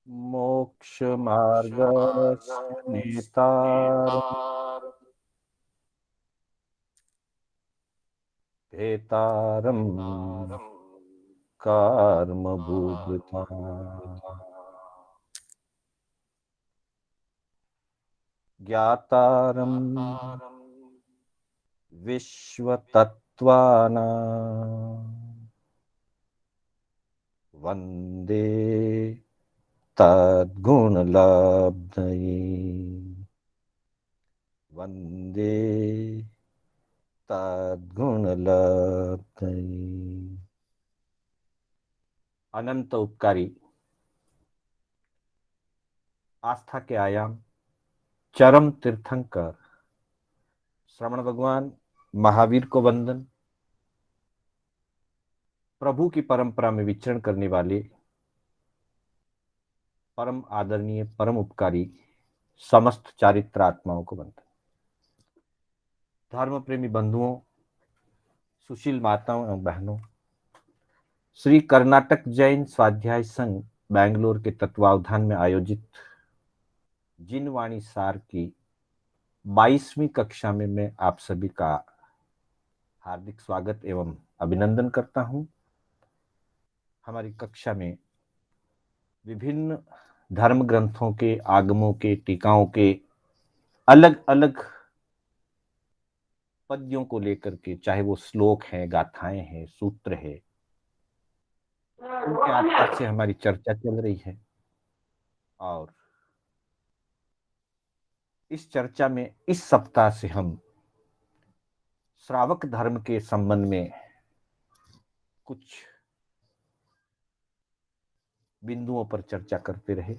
मोक्ष मार्गस्य नेतारम् भेतारम् कर्मभूभृताम् ज्ञातारम् विश्वतत्त्वानाम् वन्दे तद्गुणलब्धये वन्दे तद्गुणलब्धये। अनंत उपकारी आस्था के आयाम चरम तीर्थंकर श्रवण भगवान महावीर को वंदन। प्रभु की परंपरा में विचरण करने वाले परम आदरणीय परम उपकारी समस्त चारित्र आत्माओं को वंदन। धर्म प्रेमी बंधुओं, सुशील माताओं एवं बहनों, श्री कर्नाटक जैन स्वाध्याय संघ बैंगलोर के तत्वावधान में आयोजित जिन वाणी सार की 22वीं कक्षा में मैं आप सभी का हार्दिक स्वागत एवं अभिनंदन करता हूं। हमारी कक्षा में विभिन्न धर्म ग्रंथों के, आगमों के, टीकाओं के अलग अलग पद्यों को लेकर के, चाहे वो श्लोक हैं, गाथाएं हैं, सूत्र है, उनके आधार से हमारी चर्चा चल रही है। और इस चर्चा में इस सप्ताह से हम श्रावक धर्म के संबंध में कुछ बिंदुओं पर चर्चा करते रहे।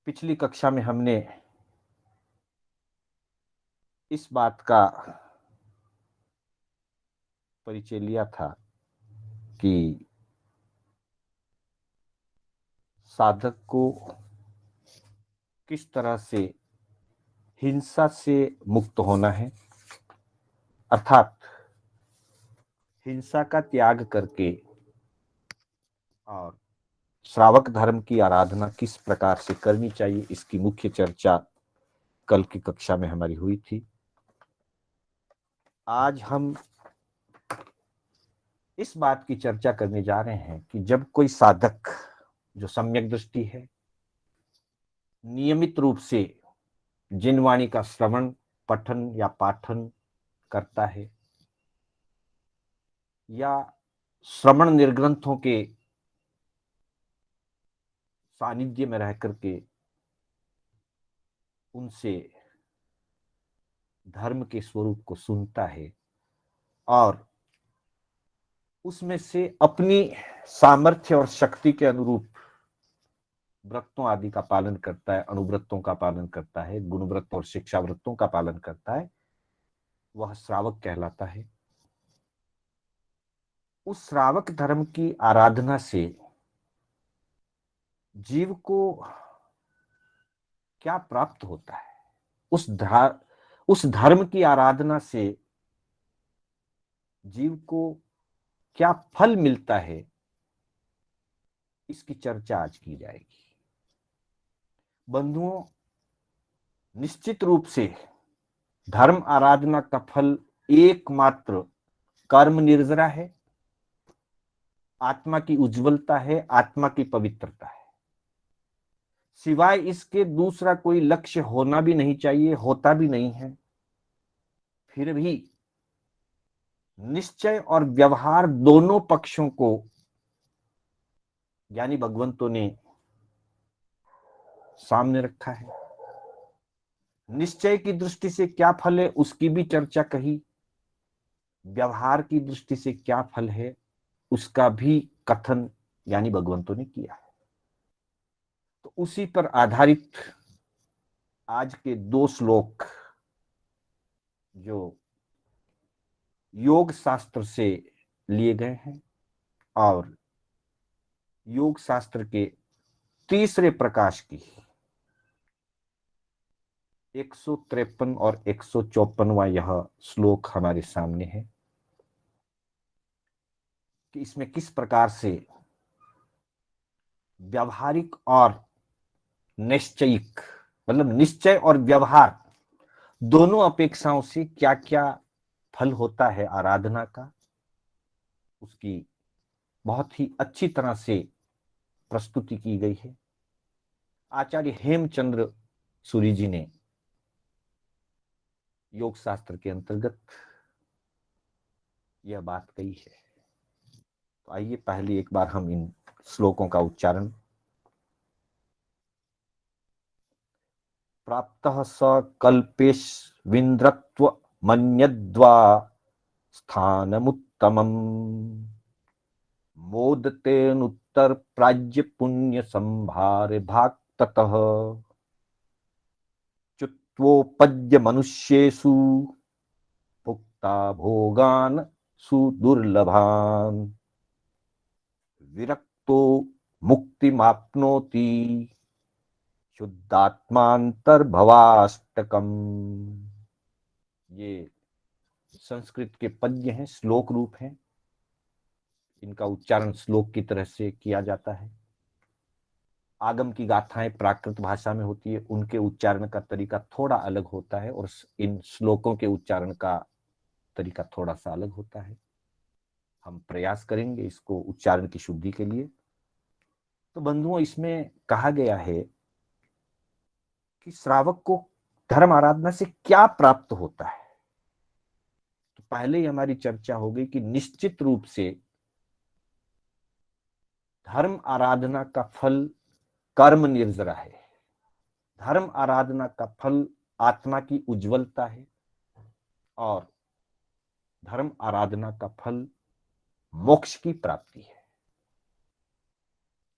पिछली कक्षा में हमने इस बात का परिचय लिया था कि साधक को किस तरह से हिंसा से मुक्त होना है, अर्थात हिंसा का त्याग करके और श्रावक धर्म की आराधना किस प्रकार से करनी चाहिए, इसकी मुख्य चर्चा कल की कक्षा में हमारी हुई थी। आज हम इस बात की चर्चा करने जा रहे हैं कि जब कोई साधक जो सम्यक दृष्टि है, नियमित रूप से जिनवाणी का श्रवण, पठन या पाठन करता है या श्रवण निर्ग्रंथों के सानिध्य में रह करके उनसे धर्म के स्वरूप को सुनता है और उसमें से अपनी सामर्थ्य और शक्ति के अनुरूप व्रतों आदि का पालन करता है, अनुव्रतों का पालन करता है, गुणव्रत और शिक्षा व्रतों का पालन करता है, वह श्रावक कहलाता है। उस श्रावक धर्म की आराधना से जीव को क्या प्राप्त होता है, उस धर्म की आराधना से जीव को क्या फल मिलता है, इसकी चर्चा आज की जाएगी। बंधुओं, निश्चित रूप से धर्म आराधना का फल एकमात्र कर्म निर्जरा है, आत्मा की उज्जवलता है, आत्मा की पवित्रता है। सिवाय इसके दूसरा कोई लक्ष्य होना भी नहीं चाहिए, होता भी नहीं है। फिर भी निश्चय और व्यवहार दोनों पक्षों को यानी भगवंतों ने सामने रखा है। निश्चय की दृष्टि से क्या फल है उसकी भी चर्चा कही, व्यवहार की दृष्टि से क्या फल है उसका भी कथन यानी भगवंतों ने किया है। तो उसी पर आधारित आज के दो श्लोक जो योग शास्त्र से लिए गए हैं और योग शास्त्र के तीसरे प्रकाश की 153 और 154वां यह श्लोक हमारे सामने है कि इसमें किस प्रकार से व्यावहारिक और निश्चयिक, मतलब निश्चय और व्यवहार दोनों अपेक्षाओं से क्या क्या फल होता है आराधना का, उसकी बहुत ही अच्छी तरह से प्रस्तुति की गई है। आचार्य हेमचंद्र सूरी जी ने योग शास्त्र के अंतर्गत यह बात कही है। तो आइए पहले एक बार हम इन श्लोकों का उच्चारण। प्राप्तः स कल्पेष्विन्द्रत्व मन्यद्वा स्थानमुत्तमम् मोदतेनुत्तर प्राज्य पुण्य संभार भाग ततः च्युत्वोपद्य मनुष्येषु भुक्ता भोगान सुदुर्लभान विरक्तो मुक्तिमाप्नोति शुद्धात्मांतर्भवाष्टकम। ये संस्कृत के पद्य हैं, श्लोक रूप हैं। इनका उच्चारण श्लोक की तरह से किया जाता है। आगम की गाथाएं प्राकृत भाषा में होती है, उनके उच्चारण का तरीका थोड़ा अलग होता है और इन श्लोकों के उच्चारण का तरीका थोड़ा सा अलग होता है। हम प्रयास करेंगे इसको उच्चारण की शुद्धि के लिए। तो बंधुओं, इसमें कहा गया है कि श्रावक को धर्म आराधना से क्या प्राप्त होता है। तो पहले ही हमारी चर्चा हो गई कि निश्चित रूप से धर्म आराधना का फल कर्म निर्जरा है। धर्म आराधना का फल आत्मा की उज्जवलता है और धर्म आराधना का फल मोक्ष की प्राप्ति है।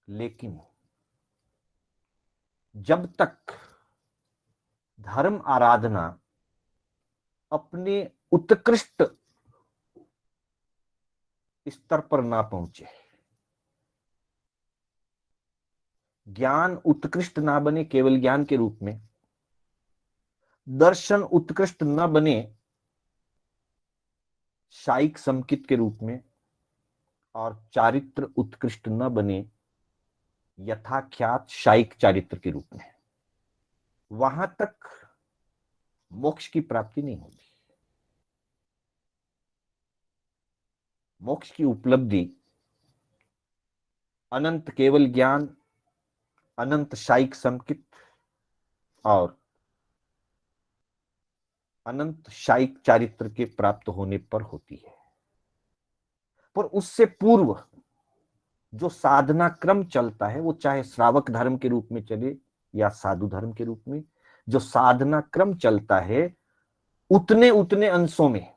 लेकिन जब तक धर्म आराधना अपने उत्कृष्ट स्तर पर ना पहुंचे, ज्ञान उत्कृष्ट ना बने केवल ज्ञान के रूप में, दर्शन उत्कृष्ट न बने शायिक समकित के रूप में, और चारित्र उत्कृष्ट न बने यथाख्यात शायिक चारित्र के रूप में, वहां तक मोक्ष की प्राप्ति नहीं होती। मोक्ष की उपलब्धि अनंत केवल ज्ञान, अनंत शायिक समकित और अनंत शायिक चारित्र के प्राप्त होने पर होती है। पर उससे पूर्व जो साधना क्रम चलता है, वो चाहे श्रावक धर्म के रूप में चले या साधु धर्म के रूप में, जो साधना क्रम चलता है उतने उतने अंशों में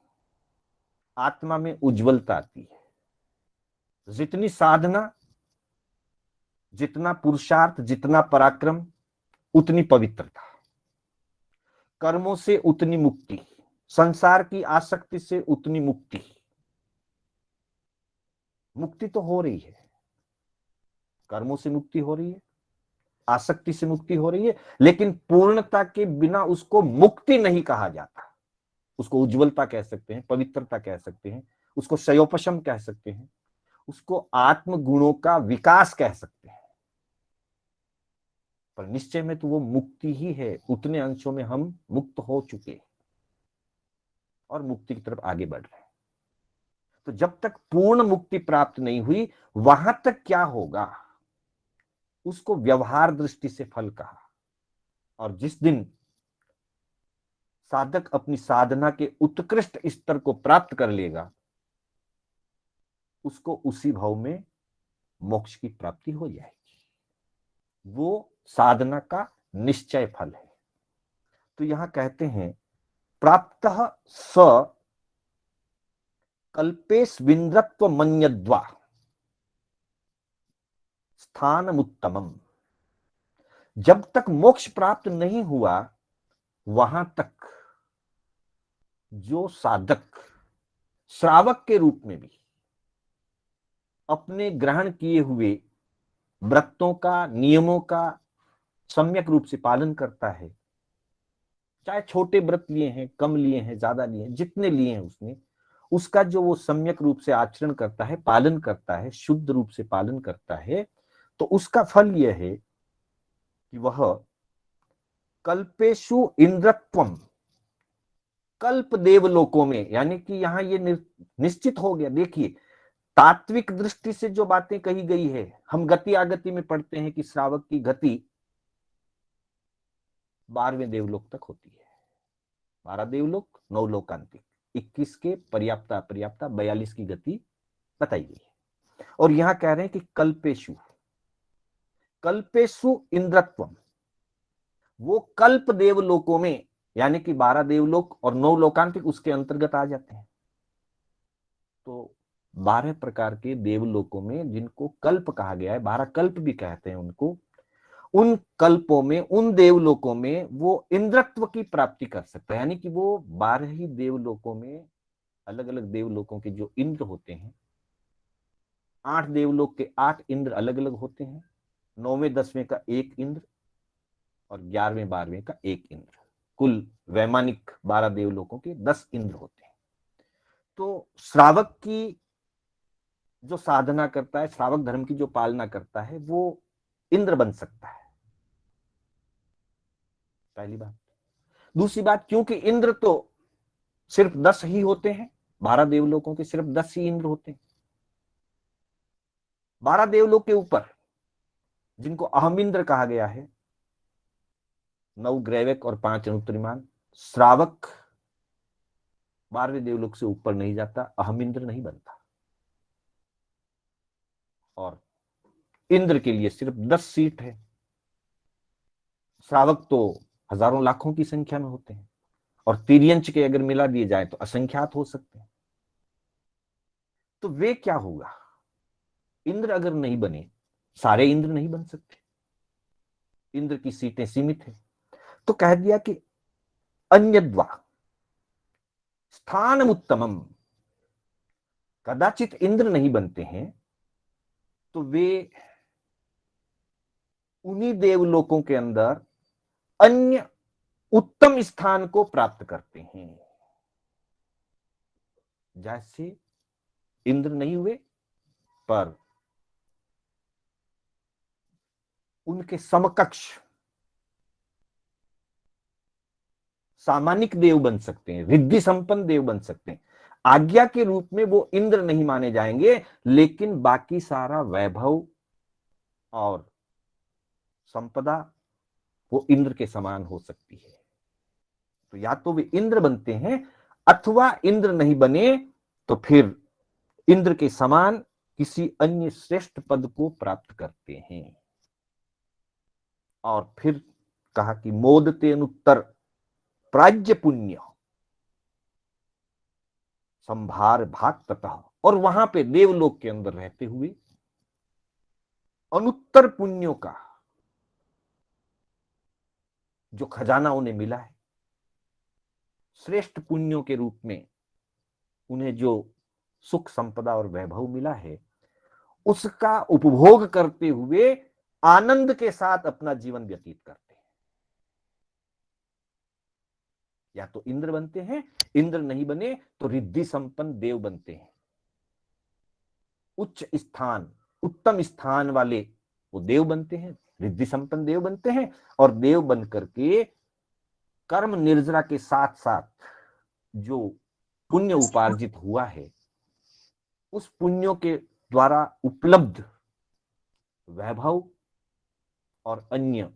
आत्मा में उज्जवलता आती है। जितनी साधना, जितना पुरुषार्थ, जितना पराक्रम, उतनी पवित्रता। कर्मों से उतनी मुक्ति, संसार की आसक्ति से उतनी मुक्ति। मुक्ति तो हो रही है, कर्मों से मुक्ति हो रही है, आसक्ति से मुक्ति हो रही है, लेकिन पूर्णता के बिना उसको मुक्ति नहीं कहा जाता। उसको उज्जवलता कह सकते हैं, पवित्रता कह सकते हैं, उसको शयोपशम कह सकते हैं, उसको आत्म गुणों का विकास कह सकते हैं। पर निश्चय में तो वो मुक्ति ही है। उतने अंशों में हम मुक्त हो चुके और मुक्ति की तरफ आगे बढ़ रहे हैं। तो जब तक पूर्ण मुक्ति प्राप्त नहीं हुई, वहां तक क्या होगा उसको व्यवहार दृष्टि से फल कहा। और जिस दिन साधक अपनी साधना के उत्कृष्ट स्तर को प्राप्त कर लेगा, उसको उसी भाव में मोक्ष की प्राप्ति हो जाएगी। वो साधना का निश्चय फल है। तो यहां कहते हैं प्राप्तः स कल्पेष्विन्द्रत्व मन्यद्वा स्थानमुत्तमम्। जब तक मोक्ष प्राप्त नहीं हुआ, वहां तक जो साधक श्रावक के रूप में भी अपने ग्रहण किए हुए व्रतों का, नियमों का सम्यक रूप से पालन करता है, चाहे छोटे व्रत लिए हैं, कम लिए हैं, ज्यादा लिए हैं, जितने लिए हैं उसने, उसका जो वो सम्यक रूप से आचरण करता है, पालन करता है, शुद्ध रूप से पालन करता है, तो उसका फल यह है कि वह कल्पेशु इंद्रत्वम, कल्प देवलोकों में, यानी कि यहां ये निश्चित हो गया। देखिए, तात्विक दृष्टि से जो बातें कही गई है, हम गति आगति में पढ़ते हैं कि श्रावक की गति 12वें देवलोक तक होती है। 12 देवलोक, 9 लोकांतिक, 21 के पर्याप्ता अपर्याप्ता, 42 की गति बताई गई है। और यहां कह रहे हैं कि कल्पेशु, कल्पेशु इंद्रत्वम, वो कल्प देवलोकों में, यानी कि 12 देवलोक और 9 लोकांतिक उसके अंतर्गत आ जाते हैं। तो 12 प्रकार के देवलोकों में जिनको कल्प कहा गया है, 12 कल्प भी कहते हैं उनको, उन कल्पों में, उन देवलोकों में वो इंद्रत्व की प्राप्ति कर सकता है। यानी कि वो 12 ही देवलोकों में, अलग अलग देवलोकों के जो इंद्र होते हैं, 8 देवलोक के 8 इंद्र अलग अलग होते हैं, 9वें 10वें का एक इंद्र और 11वें 12वें का एक इंद्र, कुल वैमानिक 12 देवलोकों के 10 इंद्र होते हैं। तो श्रावक की जो साधना करता है, श्रावक धर्म की जो पालना करता है, वो इंद्र बन सकता है, पहली बात। दूसरी बात, क्योंकि इंद्र तो सिर्फ 10 ही होते हैं, 12 देवलोकों के सिर्फ 10 ही इंद्र होते हैं। 12 देवलोक के ऊपर, जिनको अहम इंद्र कहा गया है, 9 ग्रैविक और 5 अनुत्रिमान, श्रावक 12वें देवलोक से ऊपर नहीं जाता, अहम इंद्र नहीं बनता। और इंद्र के लिए सिर्फ 10 सीट है, श्रावक तो हजारों लाखों की संख्या में होते हैं, और तिर्यंच के अगर मिला दिए जाए तो असंख्यात हो सकते हैं। तो वे क्या होगा, इंद्र अगर नहीं बने, सारे इंद्र नहीं बन सकते, इंद्र की सीटें सीमित है। तो कह दिया कि अन्यद्वा स्थान उत्तमम, कदाचित इंद्र नहीं बनते हैं तो वे उन्हीं देवलोकों के अंदर अन्य उत्तम स्थान को प्राप्त करते हैं। जैसे इंद्र नहीं हुए, पर उनके समकक्ष सामानिक देव बन सकते हैं, रिद्धि संपन्न देव बन सकते हैं। आज्ञा के रूप में वो इंद्र नहीं माने जाएंगे, लेकिन बाकी सारा वैभव और संपदा वो इंद्र के समान हो सकती है। तो या तो वे इंद्र बनते हैं, अथवा इंद्र नहीं बने तो फिर इंद्र के समान किसी अन्य श्रेष्ठ पद को प्राप्त करते हैं। और फिर कहा कि मोदते अनुत्तर प्राज्य पुण्य संभार भाग ततः, और वहां पे देवलोक के अंदर रहते हुए अनुत्तर पुण्यों का जो खजाना उन्हें मिला है, श्रेष्ठ पुण्यों के रूप में उन्हें जो सुख संपदा और वैभव मिला है, उसका उपभोग करते हुए आनंद के साथ अपना जीवन व्यतीत करते हैं। या तो इंद्र बनते हैं, इंद्र नहीं बने तो रिद्धि संपन्न देव बनते हैं, उच्च स्थान, उत्तम स्थान वाले वो देव बनते हैं, रिद्धि संपन्न देव बनते हैं। और देव बन करके कर्म निर्जरा के साथ साथ जो पुण्य उपार्जित हुआ है, उस पुण्यों के द्वारा उपलब्ध वैभव और अन्य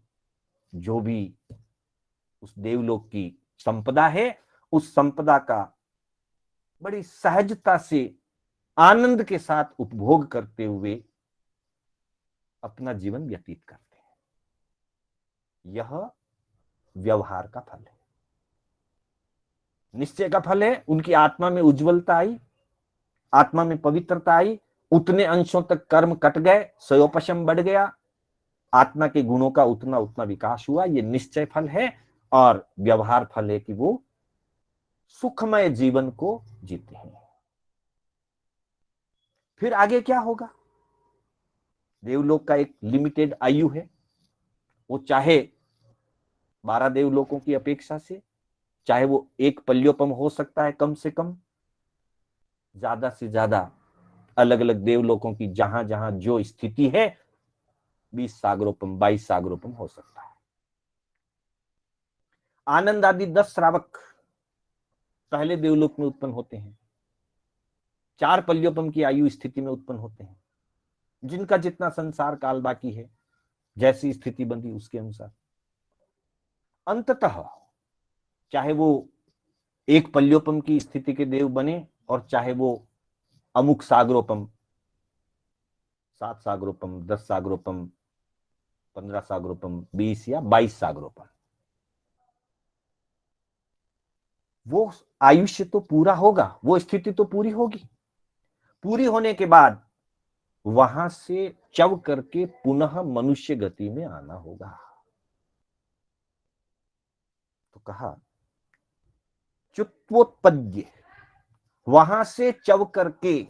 जो भी उस देवलोक की संपदा है, उस संपदा का बड़ी सहजता से आनंद के साथ उपभोग करते हुए अपना जीवन व्यतीत करते हैं। यह व्यवहार का फल है, निश्चय का फल है। उनकी आत्मा में उज्जवलता आई, आत्मा में पवित्रता आई, उतने अंशों तक कर्म कट गए, सयोपशम बढ़ गया, आत्मा के गुणों का उतना उतना विकास हुआ। ये निश्चय फल है। और व्यवहार फल है कि वो सुखमय जीवन को जीते हैं। फिर आगे क्या होगा, देवलोक का एक लिमिटेड आयु है, वो चाहे 12 देवलोकों की अपेक्षा से, चाहे वो एक पल्योपम हो सकता है कम से कम, ज्यादा से ज्यादा अलग अलग देवलोकों की जहां जहां जो स्थिति है 20 सागरोपम, 22 सागरोपम हो सकता है। आनंद आदि 10 श्रावक पहले देवलोक में उत्पन्न होते हैं, 4 पल्योपम की आयु स्थिति में उत्पन्न होते हैं, जिनका जितना संसार काल बाकी है, जैसी स्थिति बंधी उसके अनुसार अंततः चाहे वो 1 पल्योपम की स्थिति के देव बने और चाहे वो अमुक सागरोपम, 7 सागरोपम, 10 सागरोपम, 15 सागरोपम, 20 या 22 सागरोपम, वो आयुष्य तो पूरा होगा, वो स्थिति तो पूरी होगी। पूरी होने के बाद वहां से चव करके पुनः मनुष्य गति में आना होगा। तो कहा च्युत्वोत्पद्य, वहां से चव करके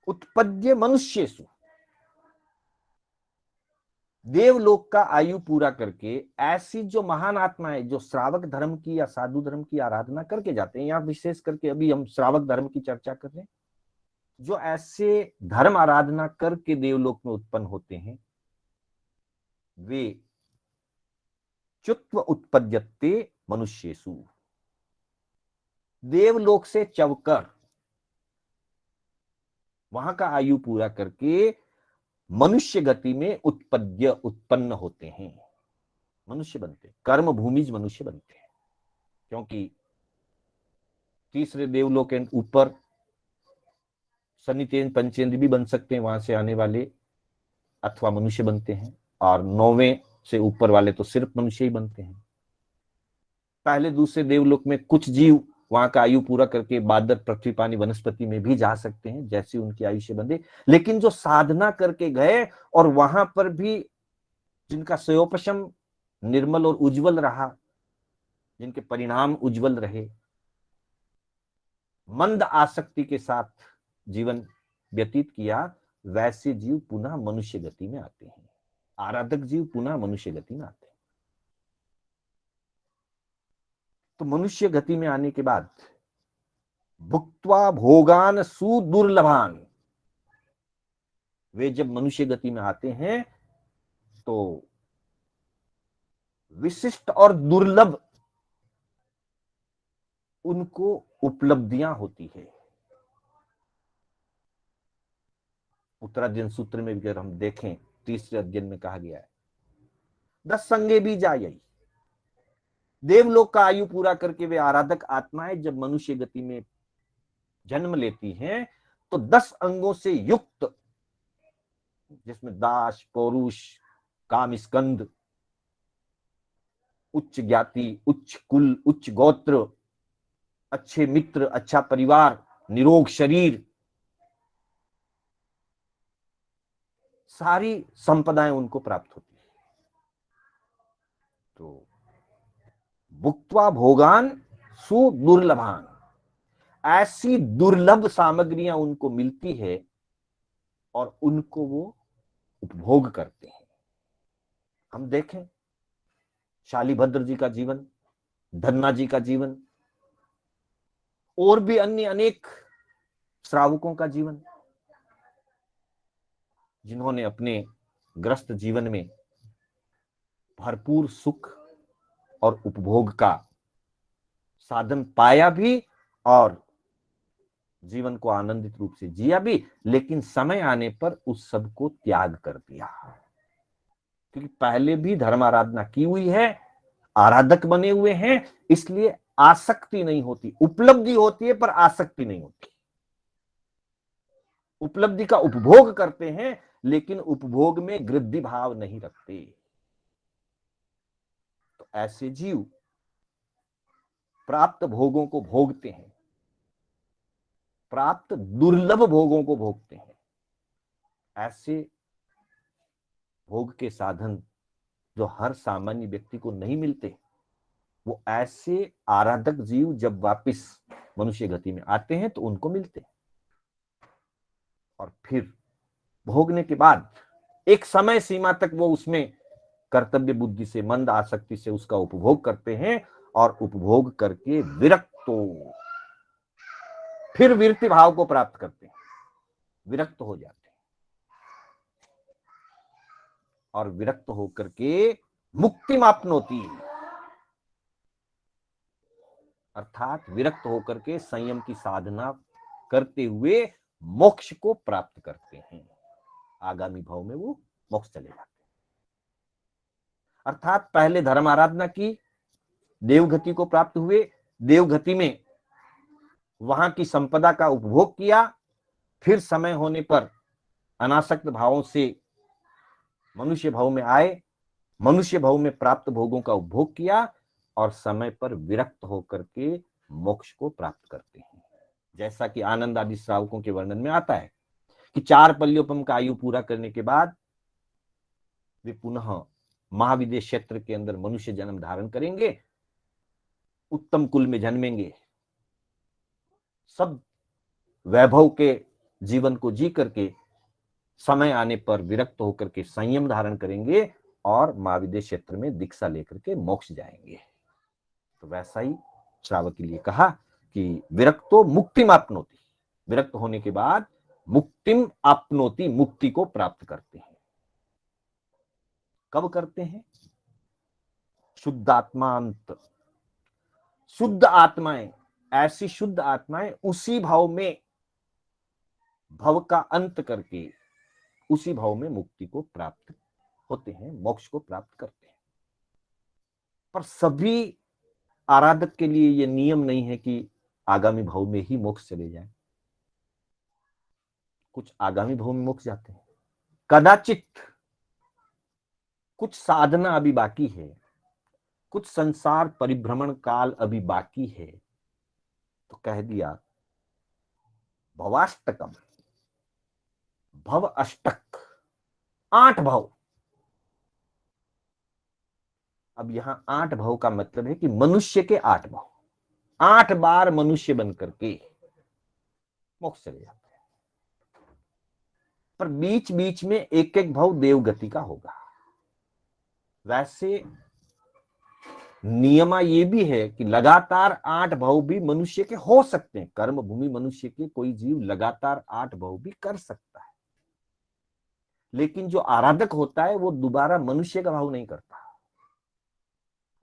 उत्पद्य मनुष्येषु, देवलोक का आयु पूरा करके ऐसी जो महान आत्माएं जो श्रावक धर्म की या साधु धर्म की आराधना करके जाते हैं, यहां विशेष करके अभी हम श्रावक धर्म की चर्चा कर रहे हैं, जो ऐसे धर्म आराधना करके देवलोक में उत्पन्न होते हैं, वे च्युत्व उत्पद्यते मनुष्येषु, देवलोक से चवकर वहां का आयु पूरा करके मनुष्य गति में उत्पद्य उत्पन्न होते हैं, मनुष्य बनते, कर्म भूमिज मनुष्य बनते हैं। क्योंकि तीसरे देवलोक के ऊपर शनितेन पंचेंद्र भी बन सकते हैं वहां से आने वाले, अथवा मनुष्य बनते हैं, और 9वें से ऊपर वाले तो सिर्फ मनुष्य ही बनते हैं। पहले दूसरे देवलोक में कुछ जीव वहां का आयु पूरा करके बादर, पृथ्वी, पानी, वनस्पति में भी जा सकते हैं, जैसी उनकी आयुष्य बंधे। लेकिन जो साधना करके गए और वहां पर भी जिनका सयोपशम निर्मल और उज्जवल रहा, जिनके परिणाम उज्जवल रहे, मंद आसक्ति के साथ जीवन व्यतीत किया, वैसे जीव पुनः मनुष्य गति में आते हैं, आराधक जीव पुनः मनुष्य गति में आते हैं। तो मनुष्य गति में आने के बाद भुक्त्वा भोगान सुदुर्लभान, वे जब मनुष्य गति में आते हैं तो विशिष्ट और दुर्लभ उनको उपलब्धियां होती है। उत्तराध्ययन सूत्र में अगर हम देखें, तीसरे अध्ययन में कहा गया है 10 संगे भी जायई, देवलोक का आयु पूरा करके वे आराधक आत्माएं जब मनुष्य गति में जन्म लेती हैं तो 10 अंगों से युक्त, जिसमें दास, पौरुष, काम, स्कंद, उच्च ज्ञाति, उच्च कुल, उच्च गोत्र, अच्छे मित्र, अच्छा परिवार, निरोग शरीर, सारी संपदाएं उनको प्राप्त होती है। तो भुक्त्वा भोगान सुदुर्लभान, ऐसी दुर्लभ सामग्रियां उनको मिलती है और उनको वो उपभोग करते हैं। हम देखें शालिभद्र जी का जीवन, धन्ना जी का जीवन, और भी अन्य अनेक श्रावकों का जीवन, जिन्होंने अपने ग्रस्त जीवन में भरपूर सुख और उपभोग का साधन पाया भी और जीवन को आनंदित रूप से जिया भी, लेकिन समय आने पर उस सब को त्याग कर दिया। क्योंकि पहले भी धर्म आराधना की हुई है, आराधक बने हुए हैं, इसलिए आसक्ति नहीं होती, उपलब्धि होती है पर आसक्ति नहीं होती। उपलब्धि का उपभोग करते हैं लेकिन उपभोग में गृद्धि भाव नहीं रखते। तो ऐसे जीव प्राप्त भोगों को भोगते हैं, प्राप्त दुर्लभ भोगों को भोगते हैं। ऐसे भोग के साधन जो हर सामान्य व्यक्ति को नहीं मिलते, वो ऐसे आराधक जीव जब वापस मनुष्य गति में आते हैं तो उनको मिलते हैं। और फिर भोगने के बाद एक समय सीमा तक वो उसमें कर्तव्य बुद्धि से, मंद आसक्ति से उसका उपभोग करते हैं, और उपभोग करके विरक्तो, फिर विरक्ति भाव को प्राप्त करते हैं, विरक्त हो जाते हैं। और विरक्त होकर के मुक्ति मापनोति, अर्थात विरक्त होकर के संयम की साधना करते हुए मोक्ष को प्राप्त करते हैं। आगामी भाव में वो मोक्ष चले जाते हैं। अर्थात पहले धर्म आराधना की, देवगति को प्राप्त हुए, देवगति में वहां की संपदा का उपभोग किया, फिर समय होने पर अनासक्त भावों से मनुष्य भाव में आए, मनुष्य भाव में प्राप्त भोगों का उपभोग किया और समय पर विरक्त होकर के मोक्ष को प्राप्त करते हैं। जैसा कि आनंद आदि श्रावकों के वर्णन में आता है कि 4 पल्योपम का आयु पूरा करने के बाद वे पुनः महाविदेश क्षेत्र के अंदर मनुष्य जन्म धारण करेंगे, उत्तम कुल में जन्मेंगे, सब वैभव के जीवन को जी करके समय आने पर विरक्त होकर के संयम धारण करेंगे और महाविदेश क्षेत्र में दीक्षा लेकर के मोक्ष जाएंगे। तो वैसा ही श्रावक के लिए कहा कि विरक्तो मुक्तिम आपनोति, विरक्त होने के बाद मुक्तिम आपनोति, मुक्ति को प्राप्त करते हैं। कब करते हैं? शुद्ध आत्मांत, शुद्ध आत्माएं, ऐसी शुद्ध आत्माएं उसी भाव में भव का अंत करके उसी भाव में मुक्ति को प्राप्त होते हैं, मोक्ष को प्राप्त करते हैं। पर सभी आराधक के लिए यह नियम नहीं है कि आगामी भाव में ही मोक्ष चले जाए। कुछ आगामी भाव में मोक्ष जाते हैं, कदाचित कुछ साधना अभी बाकी है, कुछ संसार परिभ्रमण काल अभी बाकी है, तो कह दिया भवाष्टकम, भव अष्टक, 8 भव। अब यहां 8 भव का मतलब है कि मनुष्य के 8 भव, 8 बार मनुष्य बन करके मोक्ष चले जाते हैं। पर बीच बीच में एक एक भव देवगति का होगा। वैसे नियमा ये भी है कि लगातार 8 भव भी मनुष्य के हो सकते हैं। कर्म भूमि मनुष्य के कोई जीव लगातार 8 भव भी कर सकता है, लेकिन जो आराधक होता है वो दोबारा मनुष्य का भाव नहीं करता।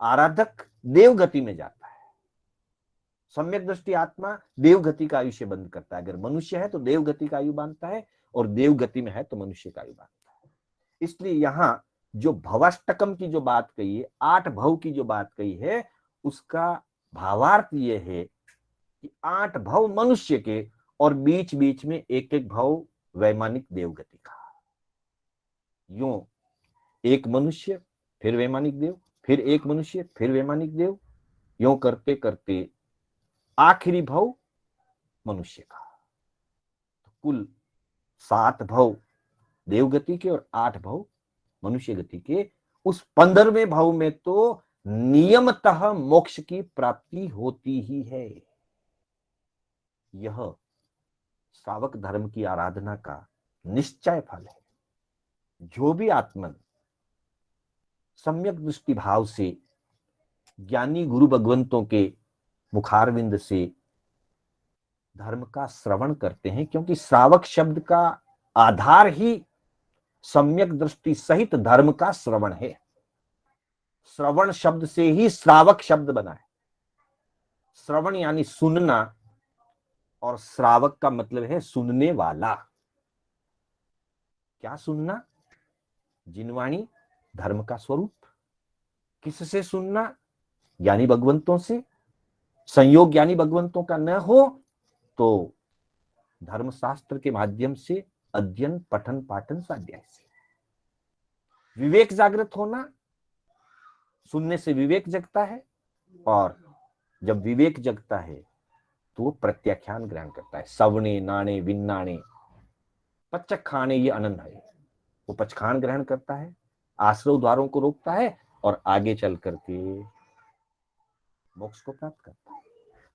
आराधक देवगति में जाता है। सम्यक दृष्टि आत्मा देवगति का आयुष्य बंद करता है। अगर मनुष्य है तो देवगति का आयु बांधता है, और देवगति में है तो मनुष्य का आयु बांधता है। इसलिए यहां जो भवाष्टकम की जो बात कही है, 8 भव की जो बात कही है, उसका भावार्थ यह है कि 8 भव मनुष्य के और बीच बीच में एक एक भव वैमानिक देवगति का। यूं एक मनुष्य, फिर वैमानिक देव, फिर एक मनुष्य, फिर वैमानिक देव, यूं करते करते आखिरी भव मनुष्य का। तो कुल 7 भव देवगति के और 8 भव मनुष्य गति के। उस 15वें भव में तो नियमतः मोक्ष की प्राप्ति होती ही है। यह श्रावक धर्म की आराधना का निश्चय फल है। जो भी आत्मन सम्यक दृष्टि भाव से ज्ञानी गुरु भगवंतों के मुखारविंद से धर्म का श्रवण करते हैं, क्योंकि श्रावक शब्द का आधार ही सम्यक दृष्टि सहित धर्म का श्रवण है। श्रवण शब्द से ही श्रावक शब्द बना है। श्रवण यानी सुनना, और श्रावक का मतलब है सुनने वाला। क्या सुनना? जिनवाणी, धर्म का स्वरूप। किससे सुनना? ज्ञानी भगवंतों से। संयोग ज्ञानी भगवंतों का न हो तो धर्मशास्त्र के माध्यम से अध्ययन, पठन, पाठन, स्वाध्याय से। विवेक जागृत होना, सुनने से विवेक जगता है, और जब विवेक जगता है तो वो प्रत्याख्यान ग्रहण करता है। सवणे नाणे विन्नाणे पचक खाने, ये अनंत है। वो पचखान ग्रहण करता है, आश्रव द्वारों को रोकता है और आगे चल करके मोक्ष को प्राप्त करता है।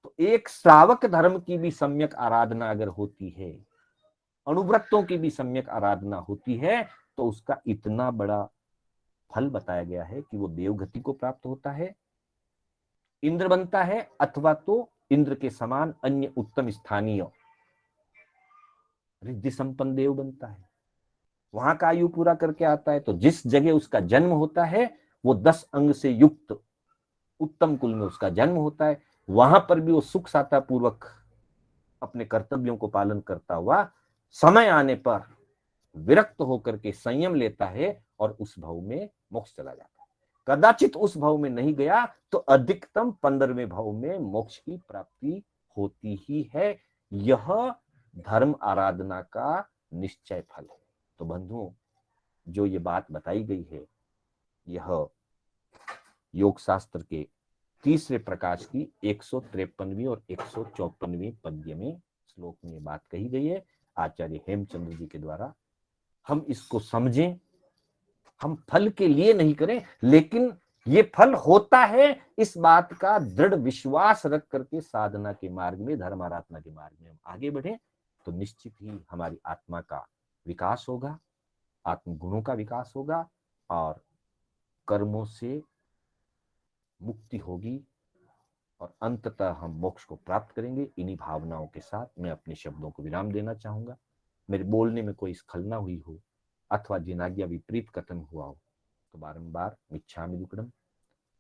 तो एक श्रावक धर्म की भी सम्यक आराधना अगर होती है, अनुव्रतों की भी सम्यक आराधना होती है, तो उसका इतना बड़ा फल बताया गया है कि वो देवगति को प्राप्त होता है, इंद्र बनता है, अथवा तो इंद्र के समान अन्य उत्तम स्थानीय रिद्धि संपन्न देव बनता है। वहां का आयु पूरा करके आता है। तो जिस जगह उसका जन्म होता है वो 10 अंग से युक्त उत्तम कुल में उसका जन्म होता है, वहां पर भी वो सुख साता पूर्वक अपने कर्तव्यों को पालन करता हुआ समय आने पर विरक्त होकर के संयम लेता है और उस भव में मोक्ष चला जाता है। कदाचित उस भव में नहीं गया तो अधिकतम 15वें भव में मोक्ष की प्राप्ति होती ही है। यह धर्म आराधना का निश्चय फल है। तो बंधुओं, जो ये बात बताई गई है, यह योग शास्त्र के तीसरे प्रकाश की 153वीं और 154वीं पद्य में श्लोक में बात कही गई है आचार्य हेमचंद्र जी के द्वारा। हम इसको समझें, हम फल के लिए नहीं करें, लेकिन ये फल होता है इस बात का दृढ़ विश्वास रख करके साधना के मार्ग में, धर्म आराधना के मार्ग में हम आगे बढ़े तो निश्चित ही हमारी आत्मा का विकास होगा, आत्म गुणों का विकास होगा और कर्मों से मुक्ति होगी और अंततः हम मोक्ष को प्राप्त करेंगे। इन्हीं भावनाओं के साथ मैं अपने शब्दों को विराम देना चाहूंगा। मेरे बोलने में कोई स्खलना हुई हो अथवा जिनाज्ञा विपरीत कथन हुआ हो तो बारंबार मिच्छामि दुक्कडम।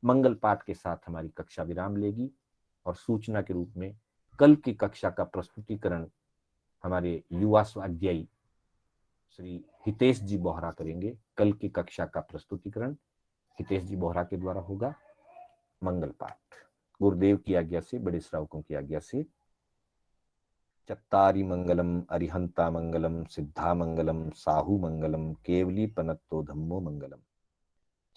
मंगल पाठ के साथ हमारी कक्षा विराम लेगी और सूचना के रूप में कल की कक्षा का प्रस्तुतिकरण हमारे युवा स्वाध्यायी श्री हितेश जी बोहरा करेंगे। कल की कक्षा का प्रस्तुतिकरण हितेश जी बोहरा के द्वारा होगा। मंगल पाठ गुरुदेव की आज्ञा से, बड़े श्रावकों की आज्ञा से। चत्तारि मंगलम अरिहंता मंगलम सिद्धा मंगलम साहू मंगलम केवली पनत्तो धम्मो मंगलम।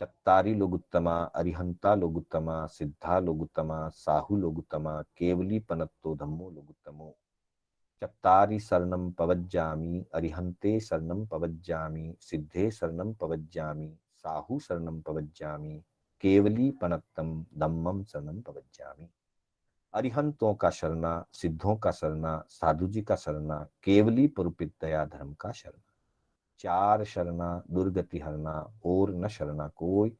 चत्तारि लोगुत्तमा अरिहंता लोगुत्तमा सिद्धा लोगुत्तमा साहू लोगुत्तमा केवली पनत्तो धम्मो लोगुत्तमो। चत्तारि शरणं पवज्जामि अरिहन्ते शरणं पवज्जामि सिद्धे शरणं पवज्जामि साहू शरणं पवज्जामि केवली पनत्तम धम्मम शरणं पवज्जामि। अरिहंतों का शरणा, सिद्धों का शरणा, साधु जी का शरणा, केवली परुपित दया धर्म का शरणा। चार शरणा दुर्गति हरना और न शरणा कोई,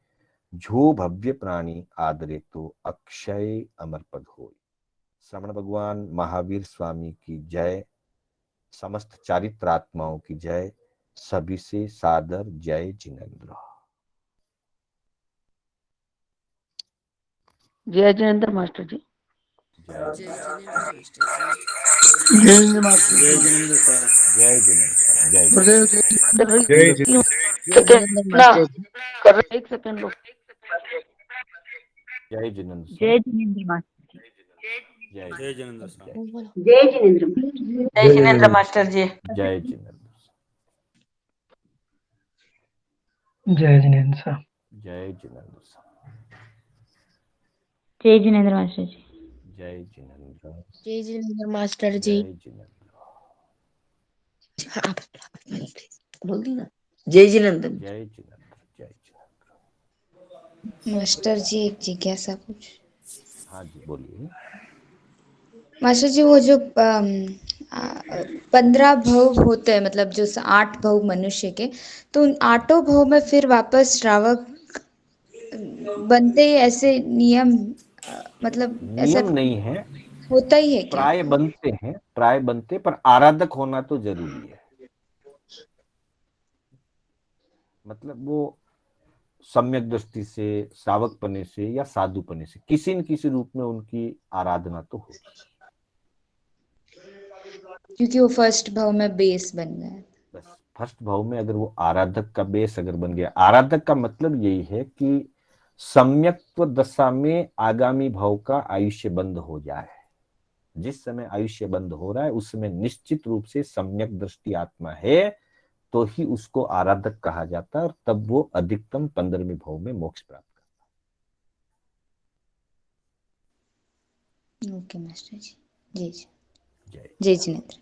जो भव्य प्राणी आदरे तो अक्षय अमर पद होय। श्रवण भगवान महावीर स्वामी की जय, समस्त चारित्रात्माओं की जय, सभी से सादर जय जिनेन्द्र। जय जिनेन्द्र मास्टर जी। जय जिनेन्द्र मास्टर जय जिनेन्द्र सर। जय जिनेन्द्र। जय गुरुदेव जय जिनेन्द्र मास्टर कर एक सेकंड लो। जय जिनेन्द्र। जय जिनेन्द्र मास्टर जी। जय जिनेन्द्र सर। जय जिनेन्द्र। जय जिनेन्द्र मास्टर जी। जय जिनेन्द्र। जय जिनेन्द्र साहब। जय जिनेन्द्र साहब। जय जिनेन्द्र मास्टर जी। जय जिनेन्द्र। जय जिनेन्द्र मास्टर जी। जय जिनेन्द्र। बोल दी ना। जय जिनेन्द्र। जय जिनेन्द्र। जय जिनेन्द्र। मास्टर जी एक जिज्ञासा कुछ। हाँ जी बोलिए। मास्टर जी वो जो 15 भव होते हैं, मतलब जो 8 भव मनुष्य के, तो उन 8 भव में फिर वापस श्रावक बनते ही ऐसे नियम, मतलब ऐसा नियम नहीं है, होता ही है क्या? प्राय बनते हैं, प्राय बनते, पर आराधक होना तो जरूरी है। मतलब वो सम्यक दृष्टि से, श्रावक पने से या साधु पने से किसी न किसी रूप में उनकी आराधना तो होगी, क्योंकि वो फर्स्ट भाव में बेस बन गया। बस फर्स्ट भाव में अगर वो आराधक का बेस अगर बन गया, आराधक का मतलब यही है कि सम्यक्त्व दशा में आगामी भाव का आयुष्य बंद हो जाए। जिस समय आयुष्य बंद हो रहा है उस समय निश्चित रूप से सम्यक दृष्टि आत्मा है, तो ही उसको आराधक कहा जाता है और तब वो अधिकतम 15वें भाव में मोक्ष प्राप्त करता है। ओके मास्टर जी। जय जय जय जिनेन्द्र।